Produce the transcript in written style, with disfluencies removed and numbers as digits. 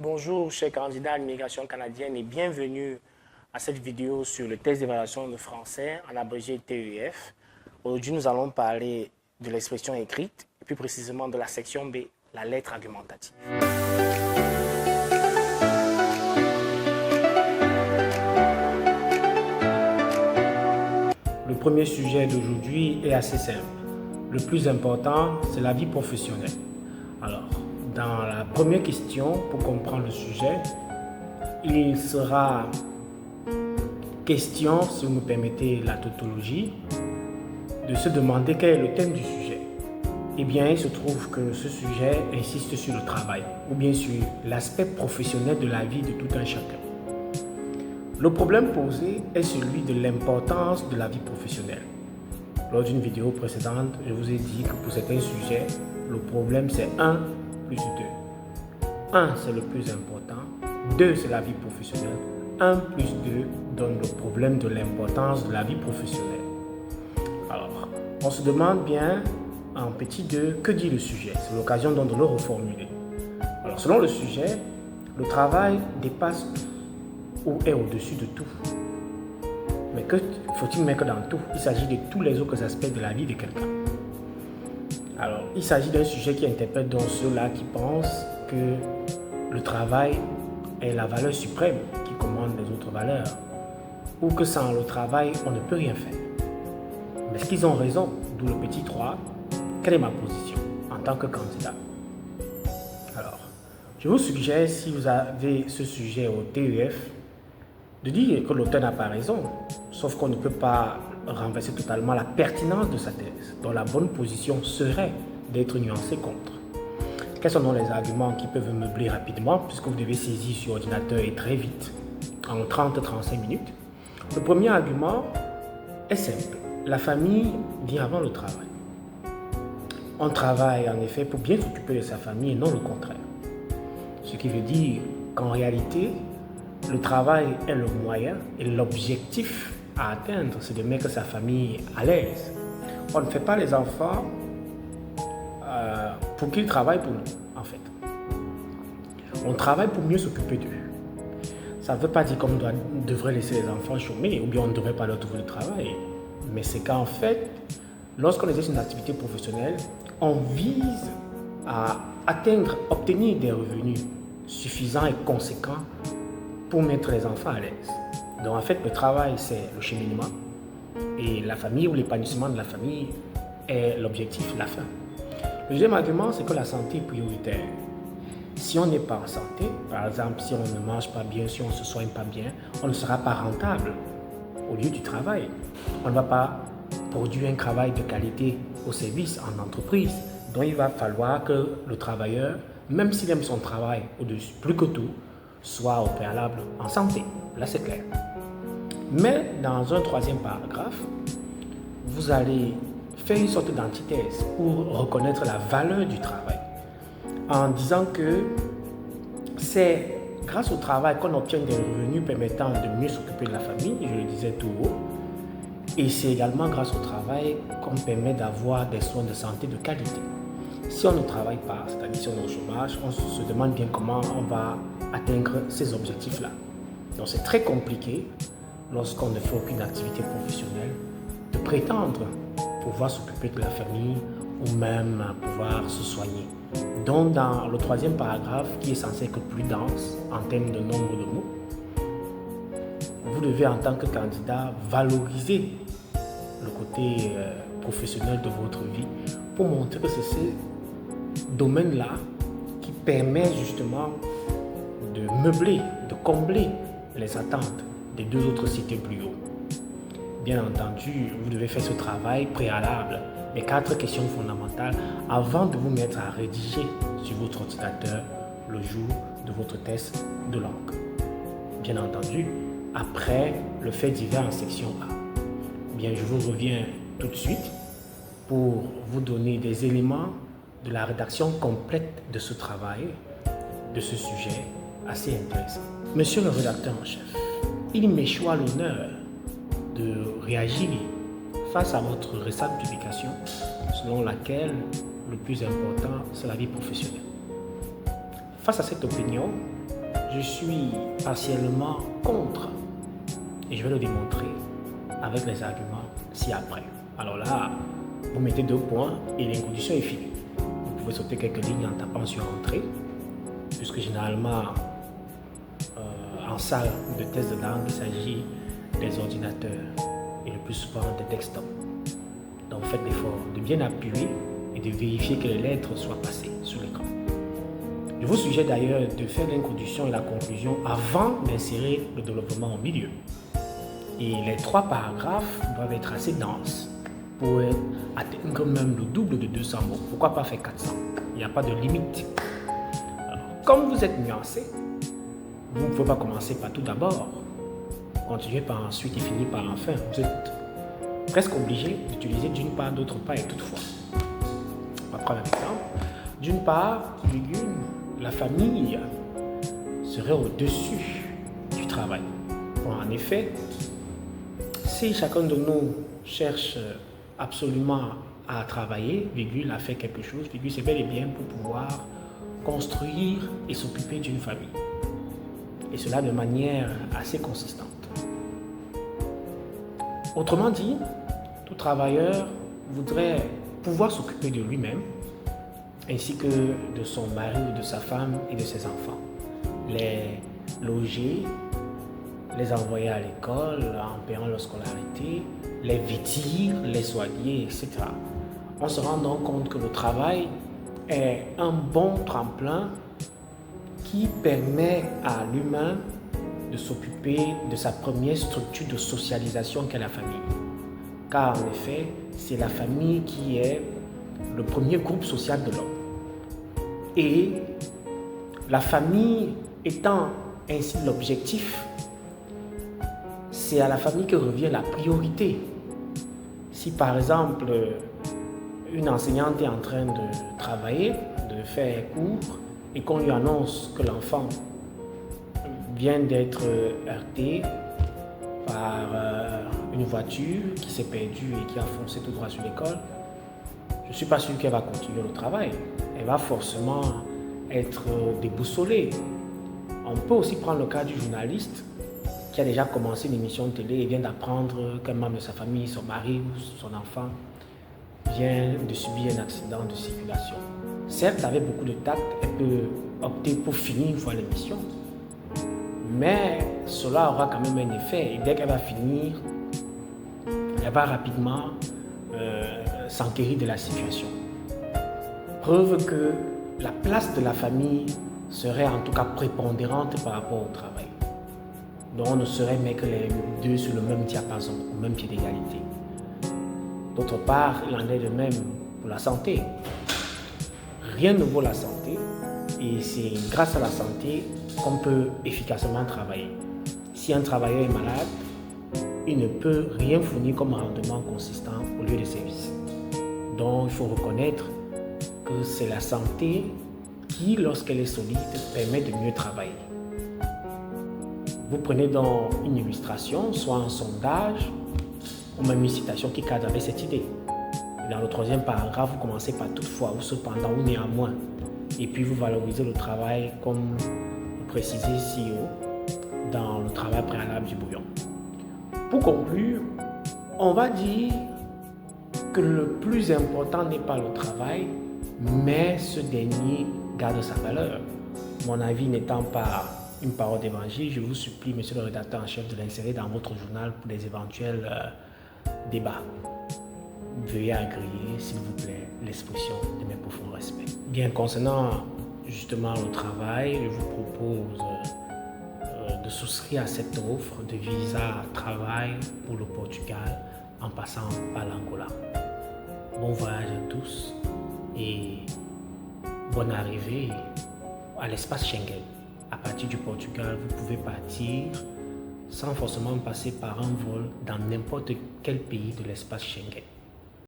Bonjour chers candidats à l'immigration canadienne et bienvenue à cette vidéo sur le test d'évaluation de français en abrégé TEF. Aujourd'hui nous allons parler de l'expression écrite et plus précisément de la section B, la lettre argumentative. Le premier sujet d'aujourd'hui est assez simple. Le plus important, c'est la vie professionnelle. Alors, dans la première question, pour comprendre le sujet, il sera question, si vous me permettez la tautologie, de se demander quel est le thème du sujet. Eh bien, il se trouve que ce sujet insiste sur le travail, ou bien sur l'aspect professionnel de la vie de tout un chacun. Le problème posé est celui de l'importance de la vie professionnelle. Lors d'une vidéo précédente, je vous ai dit que pour certains sujets, le problème c'est 1 plus 2. 1 c'est le plus important, 2 c'est la vie professionnelle. 1 plus 2 donne le problème de l'importance de la vie professionnelle. Alors, on se demande bien en petit 2, que dit le sujet? C'est l'occasion donc de le reformuler. Alors, selon le sujet, le travail dépasse tout ou est au-dessus de tout. Mais que faut-il mettre dans tout? Il s'agit de tous les autres aspects de la vie de quelqu'un. Alors, il s'agit d'un sujet qui interpelle donc ceux-là qui pensent que le travail est la valeur suprême qui commande les autres valeurs, ou que sans le travail, on ne peut rien faire. Mais est-ce qu'ils ont raison? D'où le petit 3. Quelle est ma position en tant que candidat? Alors, je vous suggère, si vous avez ce sujet au TEF, de dire que l'auteur n'a pas raison, sauf qu'on ne peut pas renverser totalement la pertinence de sa thèse, dont la bonne position serait d'être nuancé contre. Quels sont donc les arguments qui peuvent meubler rapidement, puisque vous devez saisir sur ordinateur et très vite, en 30-35 minutes? Le premier argument est simple. La famille vient avant le travail. On travaille en effet pour bien s'occuper de sa famille et non le contraire. Ce qui veut dire qu'en réalité, le travail est le moyen et l'objectif à atteindre, c'est de mettre sa famille à l'aise. On ne fait pas les enfants pour qu'ils travaillent pour nous, en fait. On travaille pour mieux s'occuper d'eux. Ça ne veut pas dire qu'on devrait laisser les enfants chômer ou bien on ne devrait pas leur trouver le travail. Mais c'est qu'en fait, lorsqu'on exerce une activité professionnelle, on vise à obtenir des revenus suffisants et conséquents pour mettre les enfants à l'aise. Donc en fait, le travail, c'est le cheminement et la famille ou l'épanouissement de la famille est l'objectif, la fin. Le deuxième argument, c'est que la santé est prioritaire. Si on n'est pas en santé, par exemple, si on ne mange pas bien, si on ne se soigne pas bien, on ne sera pas rentable au lieu du travail. On ne va pas produire un travail de qualité au service, en entreprise. Donc il va falloir que le travailleur, même s'il aime son travail au-dessus, plus que tout, soit au préalable en santé. Là, c'est clair. Mais dans un troisième paragraphe, vous allez faire une sorte d'antithèse pour reconnaître la valeur du travail en disant que c'est grâce au travail qu'on obtient des revenus permettant de mieux s'occuper de la famille, je le disais tout haut, et c'est également grâce au travail qu'on permet d'avoir des soins de santé de qualité. Si on ne travaille pas, c'est-à-dire si on est au chômage, on se demande bien comment on va atteindre ces objectifs-là. Donc c'est très compliqué, lorsqu'on ne fait aucune activité professionnelle, de prétendre pouvoir s'occuper de la famille ou même pouvoir se soigner. Donc dans le troisième paragraphe, qui est censé être plus dense en termes de nombre de mots, vous devez en tant que candidat valoriser le côté professionnel de votre vie pour montrer que c'est ce domaine-là qui permet justement de meubler, de combler les attentes des deux autres cités plus haut. Bien entendu, vous devez faire ce travail préalable, les 4 questions fondamentales, avant de vous mettre à rédiger sur votre ordinateur le jour de votre test de langue. Bien entendu, après le fait divers en section A. Bien, je vous reviens tout de suite pour vous donner des éléments de la rédaction complète de ce travail, de ce sujet assez intéressant. Monsieur le rédacteur en chef, il m'échoit l'honneur de réagir face à votre récente publication selon laquelle le plus important, c'est la vie professionnelle. Face à cette opinion, je suis partiellement contre. Et je vais le démontrer avec les arguments ci-après. Alors là, vous mettez 2 points et l'introduction est finie. Vous pouvez sauter quelques lignes en tapant sur Entrée, puisque généralement, en salle de test de langue, il s'agit des ordinateurs et le plus souvent des desktops. Donc faites l'effort de bien appuyer et de vérifier que les lettres soient passées sur l'écran. Je vous suggère d'ailleurs de faire l'introduction et la conclusion avant d'insérer le développement au milieu. Et les 3 paragraphes doivent être assez denses pour atteindre même le double de 200 mots. Pourquoi pas faire 400? Il n'y a pas de limite. Alors, comme vous êtes nuancé, vous ne pouvez pas commencer par tout d'abord, continuer par ensuite et finir par enfin. Vous êtes presque obligé d'utiliser d'une part, d'autre part et toutefois. On va prendre un exemple. D'une part, virgule, la famille serait au-dessus du travail. Bon, en effet, si chacun de nous cherche absolument à travailler, virgule, à faire quelque chose, virgule, c'est bel et bien pour pouvoir construire et s'occuper d'une famille. Et cela de manière assez consistante. Autrement dit, tout travailleur voudrait pouvoir s'occuper de lui-même, ainsi que de son mari ou de sa femme et de ses enfants. Les loger, les envoyer à l'école en payant leur scolarité, les vêtir, les soigner, etc. On se rend donc compte que le travail est un bon tremplin qui permet à l'humain de s'occuper de sa première structure de socialisation qu'est la famille. Car en effet, c'est la famille qui est le premier groupe social de l'homme. Et la famille étant ainsi l'objectif, c'est à la famille que revient la priorité. Si par exemple, une enseignante est en train de travailler, de faire cours, et qu'on lui annonce que l'enfant vient d'être heurté par une voiture qui s'est perdue et qui a foncé tout droit sur l'école, je ne suis pas sûr qu'elle va continuer le travail. Elle va forcément être déboussolée. On peut aussi prendre le cas du journaliste qui a déjà commencé une émission de télé et vient d'apprendre qu'un membre de sa famille, son mari ou son enfant, vient de subir un accident de circulation. Certes, avec beaucoup de tact, elle peut opter pour finir une fois l'émission, mais cela aura quand même un effet. Et dès qu'elle va finir, elle va rapidement s'enquérir de la situation. Preuve que la place de la famille serait en tout cas prépondérante par rapport au travail. Donc on ne saurait mettre les deux sur le même diapason, au même pied d'égalité. D'autre part, il en est de même pour la santé. Rien ne vaut la santé et c'est grâce à la santé qu'on peut efficacement travailler. Si un travailleur est malade, il ne peut rien fournir comme rendement consistant au lieu de service. Donc il faut reconnaître que c'est la santé qui, lorsqu'elle est solide, permet de mieux travailler. Vous prenez donc une illustration, soit un sondage, ou même une citation qui cadre avec cette idée. Dans le 3e paragraphe, vous commencez par toutefois ou cependant ou néanmoins. Et puis vous valorisez le travail comme précisé ci haut dans le travail préalable du brouillon. Pour conclure, on va dire que le plus important n'est pas le travail, mais ce dernier garde sa valeur. Mon avis n'étant pas une parole d'évangile, je vous supplie, monsieur le rédacteur en chef, de l'insérer dans votre journal pour des éventuels débats. Veuillez agréer, s'il vous plaît, l'expression de mes profonds respects. Bien, concernant justement le travail, je vous propose de souscrire à cette offre de visa travail pour le Portugal en passant par l'Angola. Bon voyage à tous et bonne arrivée à l'espace Schengen. À partir du Portugal, vous pouvez partir sans forcément passer par un vol dans n'importe quel pays de l'espace Schengen.